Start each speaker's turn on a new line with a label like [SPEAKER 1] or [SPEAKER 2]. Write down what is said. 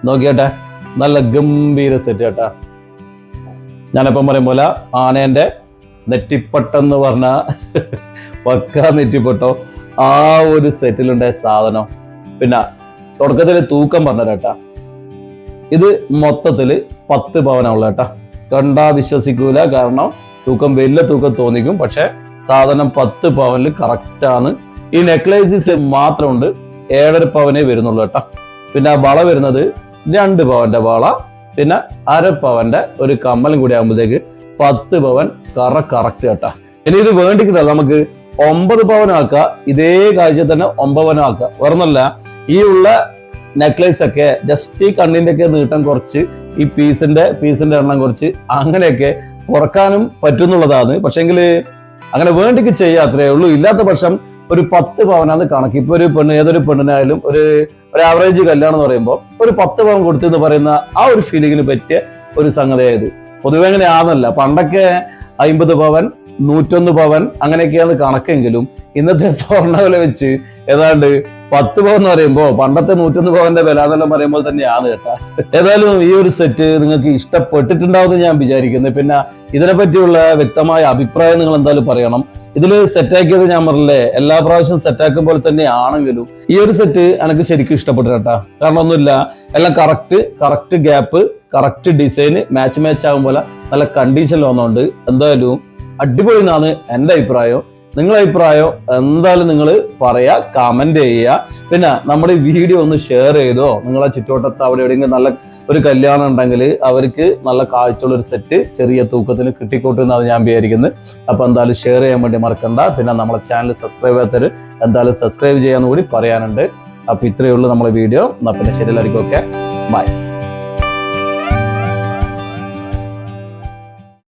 [SPEAKER 1] നോക്കിയാട്ടെ, നല്ല ഗംഭീര സെറ്റ് കേട്ടാ. ഞാനിപ്പം പറയും പോലെ ആനേൻ്റെ നെറ്റിപ്പട്ടെന്ന് പറഞ്ഞ പക്ക നെറ്റിപ്പട്ടോ ആ ഒരു സെറ്റിലുണ്ടായ സാധനം. പിന്നെ തുടക്കത്തിൽ തൂക്കം പറഞ്ഞേട്ടാ, ഇത് മൊത്തത്തിൽ 10 പവനുള്ള കേട്ടാ. കണ്ടാ വിശ്വസിക്കൂല, കാരണം തൂക്കം വലിയ തൂക്കം തോന്നിക്കും, പക്ഷെ സാധനം 10 പവനിൽ കറക്റ്റാണ്. ഈ നെക്ലേസസ് മാത്രമുണ്ട് 7.5 പവനേ വരുന്നുള്ളൂ കേട്ടാ. പിന്നെ വള വരുന്നത് 2 പവന്റെ വള, പിന്നെ 1/2 പവന്റെ ഒരു കമ്മലും കൂടി ആകുമ്പോഴത്തേക്ക് 10 പവൻ കറക്റ്റ് കേട്ടാ. ഇനി ഇത് വേണ്ടിക്കില്ല നമുക്ക് 9 പവനാക്കുക, ഇതേ കാഴ്ച തന്നെ 9 പവനാക്കുക. വേറൊന്നല്ല, ഈ ഉള്ള നെക്ലേസ് ഒക്കെ ജസ്റ്റ് ഈ കണ്ണിന്റെ ഒക്കെ നീട്ടം കുറച്ച്, ഈ പീസിന്റെ എണ്ണം കുറച്ച് അങ്ങനെയൊക്കെ കുറക്കാനും പറ്റുന്നുള്ളതാണ്. പക്ഷെങ്കിൽ അങ്ങനെ വേണ്ടിക്ക് ചെയ്യാത്രേ ഉള്ളൂ. ഇല്ലാത്ത പക്ഷം ഒരു 10 പവനാണ് കണക്ക്. ഇപ്പൊ ഒരു പെണ്ണ്, ഏതൊരു പെണ്ണിനായാലും ഒരു ആവറേജ് കല്യാണം എന്ന് പറയുമ്പോൾ ഒരു 10 പവൻ കൊടുത്തെന്ന് പറയുന്ന ആ ഒരു ഫീലിങ്ങിന് പറ്റിയ ഒരു സംഗതിയായത്. പൊതുവെ അങ്ങനെയാണല്ല. പണ്ടൊക്കെ 50 പവൻ 101 പവൻ അങ്ങനെയൊക്കെയാണ് കണക്കെങ്കിലും ഇന്നത്തെ സ്വർണ്ണവില വെച്ച് ഏതാണ്ട് 10 പവൻ എന്ന് പറയുമ്പോൾ പണ്ടത്തെ 101 പവന്റെ വില എന്നെല്ലാം പറയുമ്പോൾ തന്നെയാണ് കേട്ടാ. ഏതായാലും ഈ ഒരു സെറ്റ് നിങ്ങൾക്ക് ഇഷ്ടപ്പെട്ടിട്ടുണ്ടാവുമെന്ന് ഞാൻ വിചാരിക്കുന്നു. പിന്നെ ഇതിനെ പറ്റിയുള്ള വ്യക്തമായ അഭിപ്രായം നിങ്ങൾ എന്തായാലും പറയണം. ഇതിൽ സെറ്റാക്കിയത് ഞാൻ പറഞ്ഞില്ലേ, എല്ലാ പ്രാവശ്യം സെറ്റാക്കും പോലെ തന്നെ ആണെങ്കിലും ഈ ഒരു സെറ്റ് എനിക്ക് ശരിക്കും ഇഷ്ടപ്പെട്ടു കേട്ടാ. കാരണം ഒന്നുമില്ല, എല്ലാം കറക്റ്റ് ഗ്യാപ്പ്, കറക്റ്റ് ഡിസൈന്, മാച്ച് ആകും പോലെ നല്ല കണ്ടീഷനിൽ വന്നോണ്ട് എന്തായാലും അടിപൊളി എന്നാണ് എൻ്റെ അഭിപ്രായം. നിങ്ങളുടെ അഭിപ്രായം എന്തായാലും നിങ്ങൾ പറയാ, കമന്റ് ചെയ്യുക. പിന്നെ നമ്മുടെ ഈ വീഡിയോ ഒന്ന് ഷെയർ ചെയ്തോ. നിങ്ങളെ ചുറ്റുവട്ടത്ത് അവിടെ എവിടെയെങ്കിലും നല്ല ഒരു കല്യാണം ഉണ്ടെങ്കിൽ അവർക്ക് നല്ല കാഴ്ചയുള്ള ഒരു സെറ്റ് ചെറിയ തൂക്കത്തിന് കിട്ടിക്കോട്ടെ എന്നാണ് ഞാൻ വിചാരിക്കുന്നത്. അപ്പൊ എന്തായാലും ഷെയർ ചെയ്യാൻ വേണ്ടി മറക്കണ്ട. പിന്നെ നമ്മളെ ചാനൽ സബ്സ്ക്രൈബ് ചെയ്യാത്തവർ എന്തായാലും സബ്സ്ക്രൈബ് ചെയ്യാന്ന് കൂടി പറയാനുണ്ട്. അപ്പൊ ഇത്രയേ ഉള്ളൂ നമ്മളെ വീഡിയോ. എന്നാ പിന്നെ ശരി, എല്ലാവർക്കും ഓക്കെ, ബൈ.